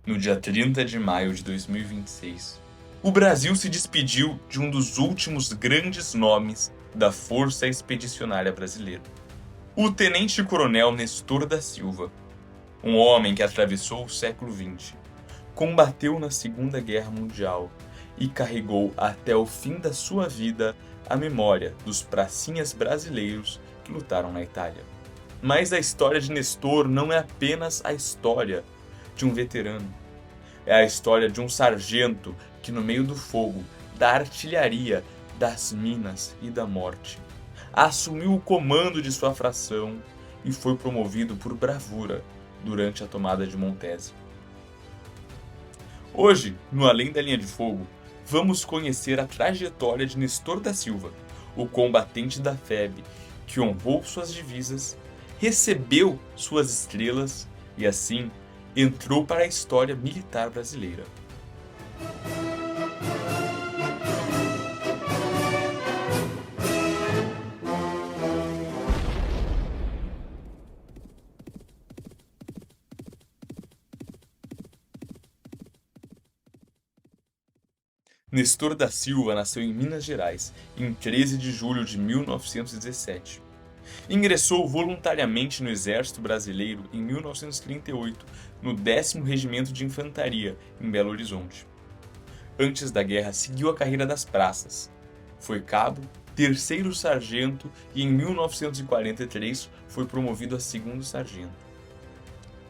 No dia 30 de maio de 2026, o Brasil se despediu de um dos últimos grandes nomes da Força Expedicionária Brasileira, o Tenente-Coronel Nestor da Silva, um homem que atravessou o século XX, combateu na Segunda Guerra Mundial e carregou até o fim da sua vida a memória dos pracinhas brasileiros que lutaram na Itália. Mas a história de Nestor não é apenas a história de um veterano. É a história de um sargento que, no meio do fogo, da artilharia, das minas e da morte, assumiu o comando de sua fração e foi promovido por bravura durante a tomada de Montese. Hoje, no Além da Linha de Fogo, vamos conhecer a trajetória de Nestor da Silva, o combatente da FEB, que honrou suas divisas, recebeu suas estrelas e, assim, entrou para a história militar brasileira. Nestor da Silva nasceu em Minas Gerais, em 13 de julho de 1917. Ingressou voluntariamente no Exército Brasileiro em 1938, no 10º Regimento de Infantaria, em Belo Horizonte. Antes da guerra, seguiu a carreira das praças. Foi cabo, terceiro sargento e em 1943 foi promovido a segundo sargento.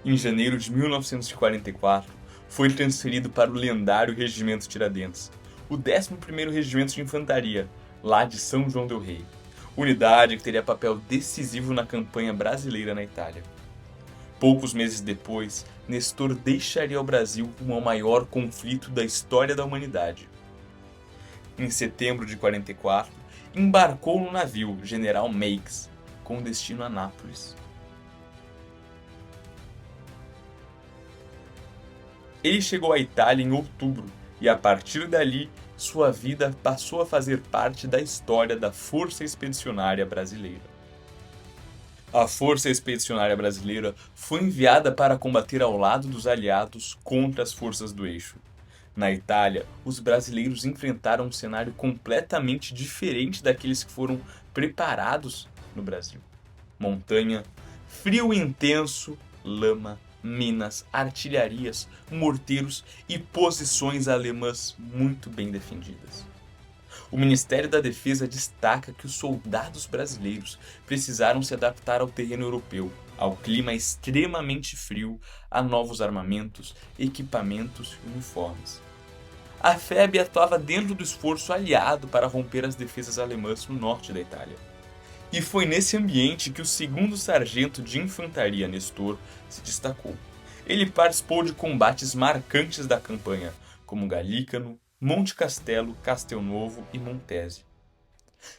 Em janeiro de 1944, foi transferido para o lendário Regimento Tiradentes, o 11º Regimento de Infantaria, lá de São João del Rei, unidade que teria papel decisivo na campanha brasileira na Itália. Poucos meses depois, Nestor deixaria o Brasil rumo ao maior conflito da história da humanidade. Em setembro de 44, embarcou no navio General Meigs, com destino a Nápoles. Ele chegou à Itália em outubro e, a partir dali, sua vida passou a fazer parte da história da Força Expedicionária Brasileira. A Força Expedicionária Brasileira foi enviada para combater ao lado dos aliados contra as forças do Eixo. Na Itália, os brasileiros enfrentaram um cenário completamente diferente daqueles que foram preparados no Brasil. Montanha, frio intenso, lama, minas, artilharias, morteiros e posições alemãs muito bem defendidas. O Ministério da Defesa destaca que os soldados brasileiros precisaram se adaptar ao terreno europeu, ao clima extremamente frio, a novos armamentos, equipamentos e uniformes. A FEB atuava dentro do esforço aliado para romper as defesas alemãs no norte da Itália. E foi nesse ambiente que o segundo sargento de infantaria Nestor se destacou. Ele participou de combates marcantes da campanha, como Galícano, Monte Castelo, Castelnovo e Montese.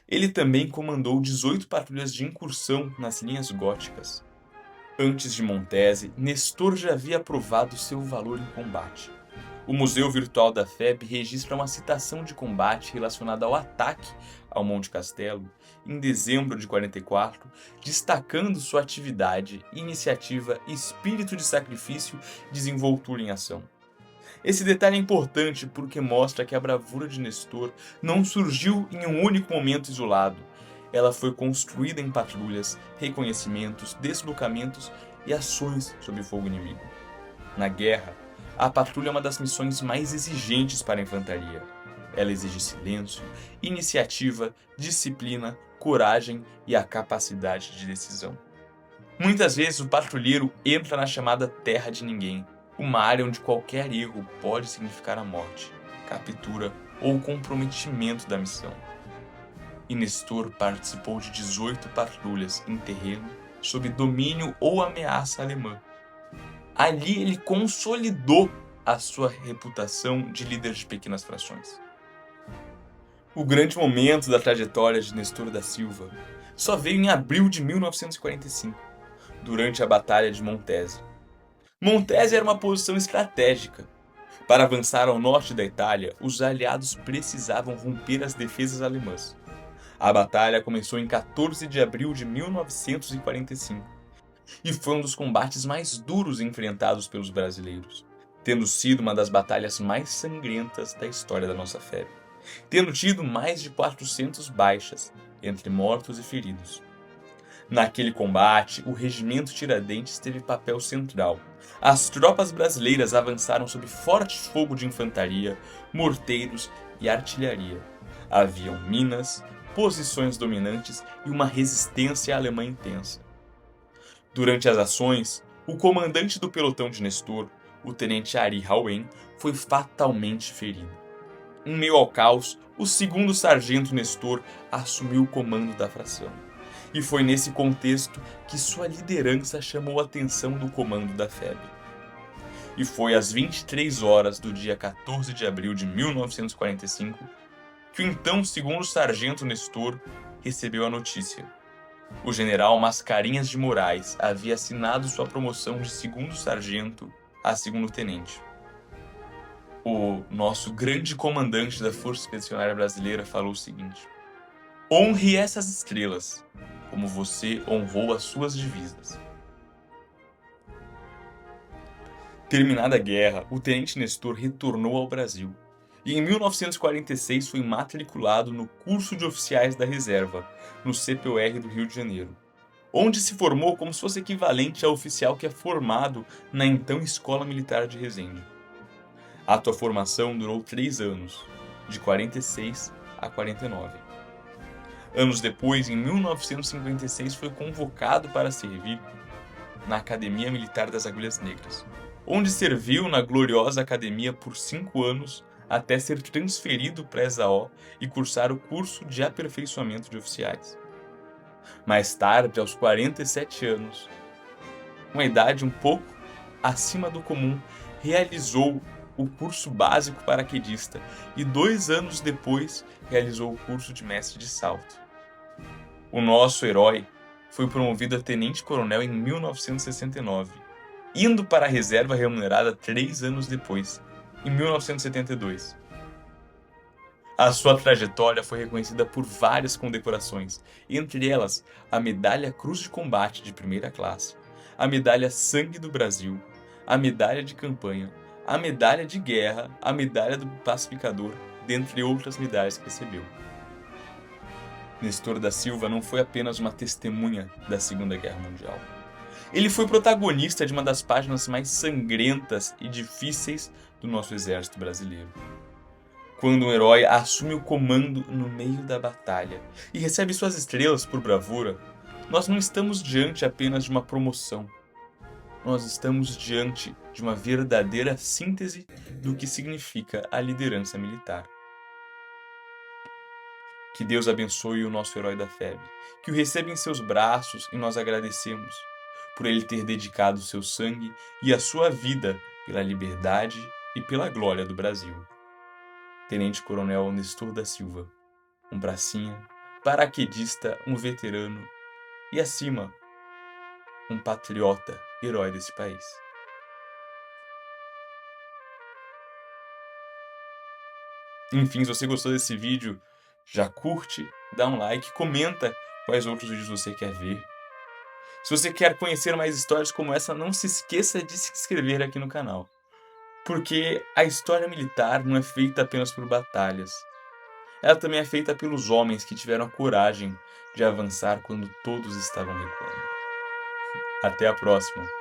Ele também comandou 18 patrulhas de incursão nas linhas góticas. Antes de Montese, Nestor já havia provado seu valor em combate. O Museu Virtual da FEB registra uma citação de combate relacionada ao ataque ao Monte Castelo em dezembro de 44, destacando sua atividade, iniciativa, espírito de sacrifício e desenvoltura em ação. Esse detalhe é importante porque mostra que a bravura de Nestor não surgiu em um único momento isolado. Ela foi construída em patrulhas, reconhecimentos, deslocamentos e ações sob fogo inimigo. Na guerra, a patrulha é uma das missões mais exigentes para a infantaria. Ela exige silêncio, iniciativa, disciplina, coragem e a capacidade de decisão. Muitas vezes o patrulheiro entra na chamada terra de ninguém, uma área onde qualquer erro pode significar a morte, captura ou comprometimento da missão. E Nestor participou de 18 patrulhas em terreno sob domínio ou ameaça alemã. Ali ele consolidou a sua reputação de líder de pequenas frações. O grande momento da trajetória de Nestor da Silva só veio em abril de 1945, durante a Batalha de Montese. Montese era uma posição estratégica. Para avançar ao norte da Itália, os aliados precisavam romper as defesas alemãs. A batalha começou em 14 de abril de 1945 e foi um dos combates mais duros enfrentados pelos brasileiros. tendo sido uma das batalhas mais sangrentas da história da nossa FEB, tendo tido mais de 400 baixas, entre mortos e feridos. Naquele combate, o regimento Tiradentes teve papel central. As tropas brasileiras avançaram sob forte fogo de infantaria, morteiros e artilharia. Haviam minas, posições dominantes e uma resistência alemã intensa. Durante as ações, o comandante do pelotão de Nestor, o tenente Ari Hauen, foi fatalmente ferido. Em meio ao caos, o segundo sargento Nestor assumiu o comando da fração. E foi nesse contexto que sua liderança chamou a atenção do comando da FEB. E foi às 23 horas do dia 14 de abril de 1945 que o então segundo sargento Nestor recebeu a notícia. O general Mascarenhas de Moraes havia assinado sua promoção de segundo sargento a segundo tenente. O nosso grande comandante da Força Expedicionária Brasileira falou o seguinte: honre essas estrelas, como você honrou as suas divisas. Terminada a guerra, o tenente Nestor retornou ao Brasil e em 1946 foi matriculado no curso de oficiais da reserva, no CPOR do Rio de Janeiro, onde se formou como se fosse equivalente ao oficial que é formado na então Escola Militar de Resende. A tua formação durou 3 anos, de 46 a 49. Anos depois, em 1956, foi convocado para servir na Academia Militar das Agulhas Negras, onde serviu na gloriosa academia por 5 anos até ser transferido para a ESAO e cursar o curso de aperfeiçoamento de oficiais. Mais tarde, aos 47 anos, uma idade um pouco acima do comum, realizou o curso básico paraquedista e 2 anos depois realizou o curso de mestre de salto. O nosso herói foi promovido a tenente-coronel em 1969, indo para a reserva remunerada 3 anos depois, em 1972. A sua trajetória foi reconhecida por várias condecorações, entre elas a Medalha Cruz de Combate de primeira classe, a Medalha Sangue do Brasil, a Medalha de Campanha, a Medalha de Guerra, a Medalha do Pacificador, dentre outras medalhas que recebeu. Nestor da Silva não foi apenas uma testemunha da Segunda Guerra Mundial. Ele foi protagonista de uma das páginas mais sangrentas e difíceis do nosso exército brasileiro. Quando um herói assume o comando no meio da batalha e recebe suas estrelas por bravura, nós não estamos diante apenas de uma promoção. Nós estamos diante de uma verdadeira síntese do que significa a liderança militar. Que Deus abençoe o nosso herói da FEB, que o receba em seus braços e nós agradecemos por ele ter dedicado o seu sangue e a sua vida pela liberdade e pela glória do Brasil. Tenente-Coronel Nestor da Silva, um pracinha, paraquedista, um veterano e, acima, um patriota, herói desse país. Enfim, se você gostou desse vídeo, já curte, dá um like, comenta quais outros vídeos você quer ver. Se você quer conhecer mais histórias como essa, não se esqueça de se inscrever aqui no canal. Porque a história militar não é feita apenas por batalhas. Ela também é feita pelos homens que tiveram a coragem de avançar quando todos estavam recuando. Até a próxima!